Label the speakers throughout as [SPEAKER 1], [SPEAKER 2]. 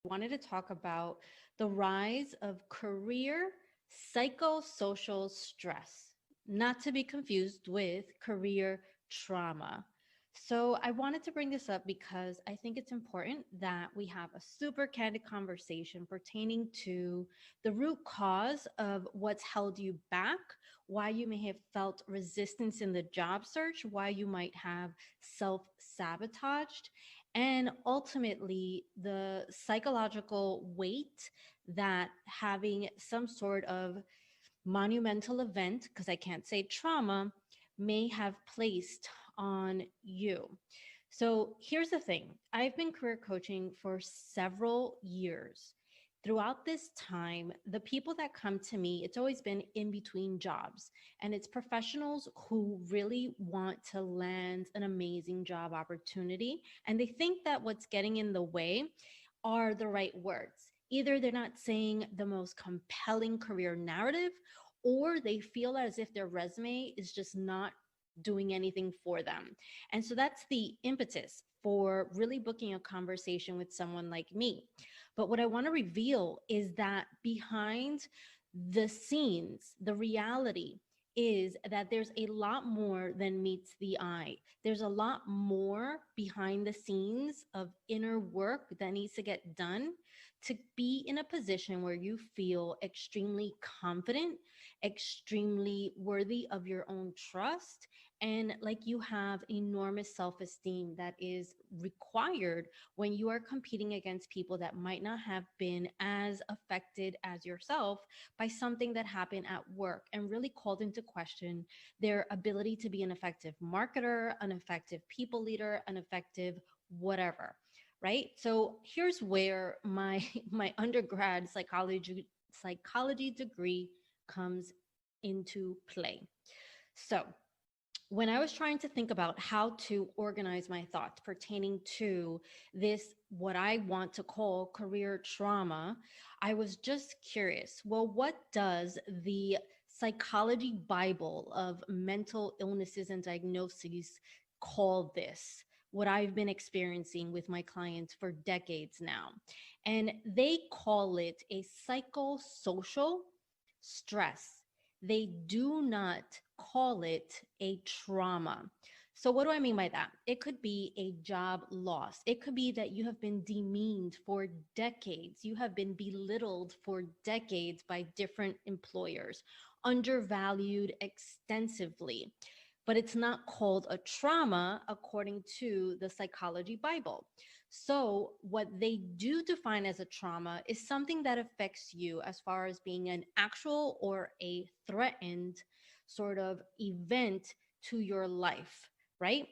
[SPEAKER 1] wanted to talk about the rise of career psychosocial stress, not to be confused with career trauma. So, I wanted to bring this up because I think it's important that we have a super candid conversation pertaining to the root cause of what's held you back, why you may have felt resistance in the job search, why you might have self sabotaged, and ultimately the psychological weight that having some sort of monumental event, because I can't say trauma, may have placed on you. So here's the thing, I've been career coaching for several years. Throughout this time, the people that come to me, it's always been in between jobs. And it's professionals who really want to land an amazing job opportunity. And they think that what's getting in the way are the right words. Either they're not saying the most compelling career narrative, or they feel as if their resume is just not doing anything for them. And so that's the impetus for really booking a conversation with someone like me. But what I want to reveal is that behind the scenes, the reality is that there's a lot more than meets the eye. There's a lot more behind the scenes of inner work that needs to get done to be in a position where you feel extremely confident, extremely worthy of your own trust, and like you have enormous self esteem that is required when you are competing against people that might not have been as affected as yourself by something that happened at work and really called into question their ability to be an effective marketer, an effective people leader, an effective whatever. Right. So here's where my my undergrad psychology degree comes into play. So when I was trying to think about how to organize my thoughts pertaining to this, what I want to call career trauma, I was just curious. Well, what does the psychology Bible of mental illnesses and diagnoses call this? What I've been experiencing with my clients for decades now. And they call it a psychosocial stress. They do not call it a trauma. So, what do I mean by that? It could be a job loss. It could be that you have been demeaned for decades. You have been belittled for decades by different employers, undervalued extensively. But it's not called a trauma according to the psychology Bible. So, what they do define as a trauma is something that affects you as far as being an actual or a threatened sort of event to your life, right?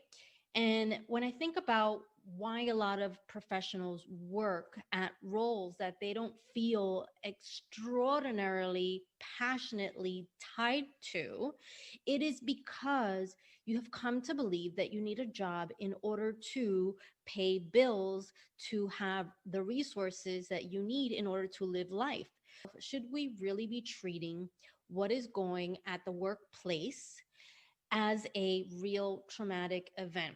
[SPEAKER 1] And when I think about why a lot of professionals work at roles that they don't feel extraordinarily passionately tied to, it is because you have come to believe that you need a job in order to pay bills, to have the resources that you need in order to live life. Should we really be treating what is going at the workplace as a real traumatic event?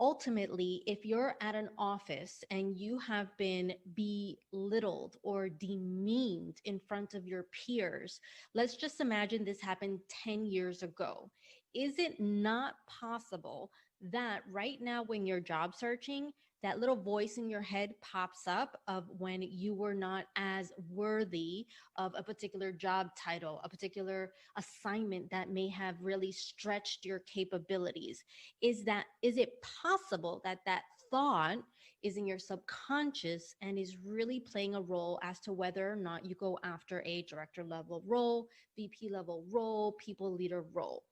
[SPEAKER 1] Ultimately, if you're at an office and you have been belittled or demeaned in front of your peers, let's just imagine this happened 10 years ago. Is it not possible that right now, when you're job searching, that little voice in your head pops up of when you were not as worthy of a particular job title, a particular assignment that may have really stretched your capabilities? Is it possible that that thought is in your subconscious and is really playing a role as to whether or not you go after a director level role, VP level role, people leader role?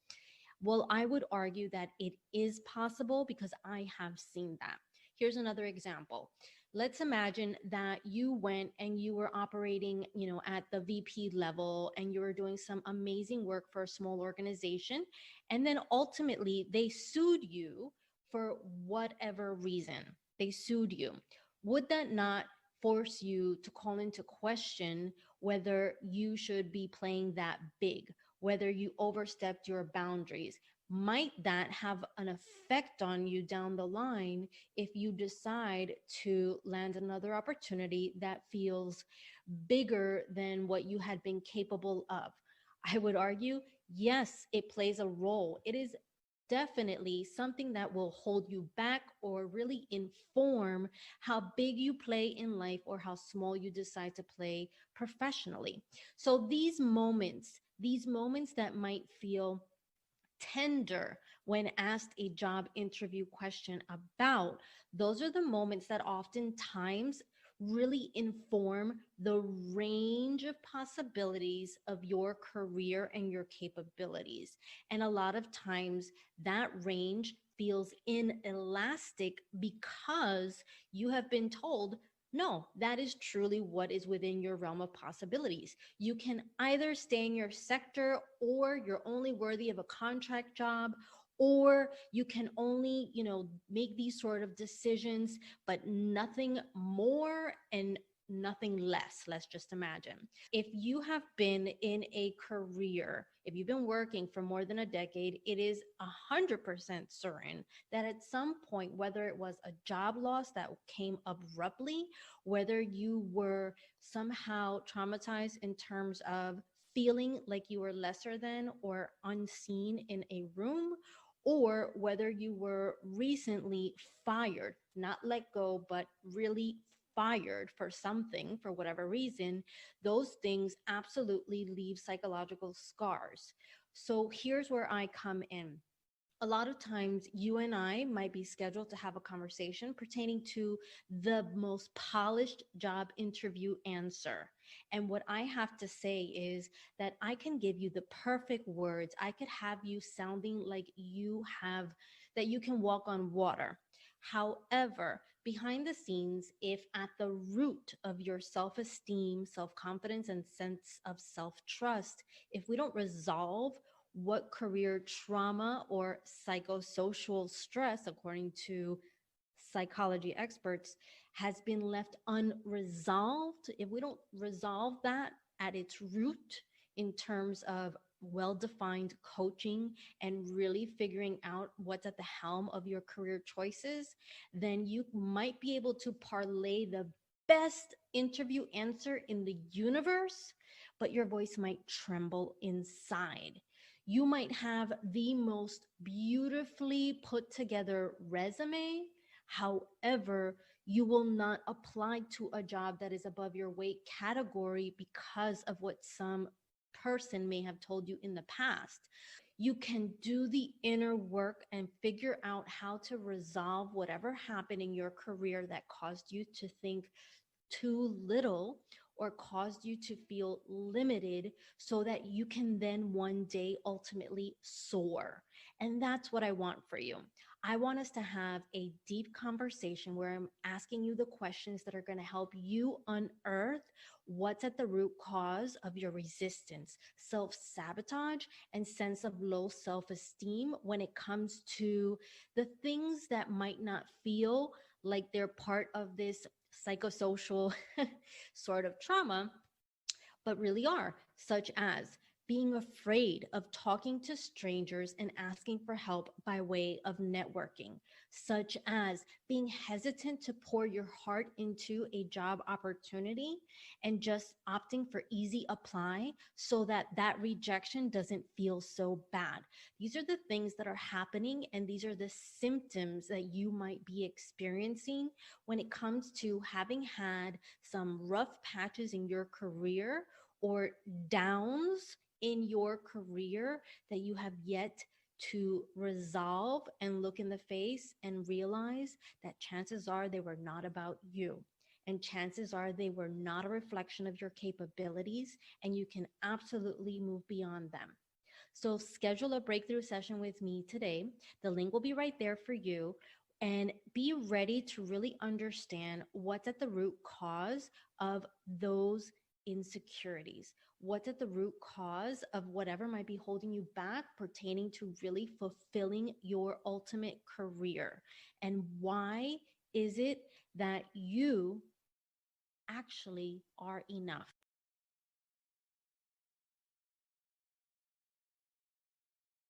[SPEAKER 1] Well, I would argue that it is possible because I have seen that. Here's another example. Let's imagine that you went and you were operating, at the VP level and you were doing some amazing work for a small organization. And then ultimately they sued you for whatever reason. They sued you. Would that not force you to call into question whether you should be playing that big, whether you overstepped your boundaries? might that have an effect on you down the line if you decide to land another opportunity that feels bigger than what you had been capable of? I would argue, yes, it plays a role. It is definitely something that will hold you back or really inform how big you play in life or how small you decide to play professionally. So these moments that might feel tender when asked a job interview question about, those are the moments that oftentimes really inform the range of possibilities of your career and your capabilities. And a lot of times that range feels inelastic because you have been told, no, that is truly what is within your realm of possibilities. You can either stay in your sector, or you're only worthy of a contract job, or you can only, make these sort of decisions, but nothing more and nothing less. Let's just imagine. If you have been in a career, if you've been working for more than a decade, it is 100% certain that at some point, whether it was a job loss that came abruptly, whether you were somehow traumatized in terms of feeling like you were lesser than or unseen in a room, or whether you were recently fired, not let go, but really fired for something for whatever reason, those things absolutely leave psychological scars. So here's where I come in. A lot of times you and I might be scheduled to have a conversation pertaining to the most polished job interview answer. And what I have to say is that I can give you the perfect words. I could have you sounding like that you can walk on water. However, behind the scenes, if at the root of your self esteem, self confidence, and sense of self trust, if we don't resolve what career trauma or psychosocial stress, according to psychology experts, has been left unresolved, if we don't resolve that at its root in terms of well defined coaching and really figuring out what's at the helm of your career choices, then you might be able to parlay the best interview answer in the universe, but your voice might tremble inside. You might have the most beautifully put together resume. However, you will not apply to a job that is above your weight category because of what some person may have told you in the past. You can do the inner work and figure out how to resolve whatever happened in your career that caused you to think too little or caused you to feel limited, so that you can then one day ultimately soar. And that's what I want for you. I want us to have a deep conversation where I'm asking you the questions that are going to help you unearth what's at the root cause of your resistance, self sabotage, and sense of low self esteem when it comes to the things that might not feel like they're part of this psychosocial sort of trauma, but really are, such as being afraid of talking to strangers and asking for help by way of networking, such as being hesitant to pour your heart into a job opportunity and just opting for easy apply so that that rejection doesn't feel so bad. These are the things that are happening, and these are the symptoms that you might be experiencing when it comes to having had some rough patches in your career or downs in your career that you have yet to resolve and look in the face and realize that chances are they were not about you. And chances are they were not a reflection of your capabilities, and you can absolutely move beyond them. So schedule a breakthrough session with me today. The link will be right there for you. And be ready to really understand what's at the root cause of those insecurities. What's at the root cause of whatever might be holding you back pertaining to really fulfilling your ultimate career? And why is it that you actually are enough?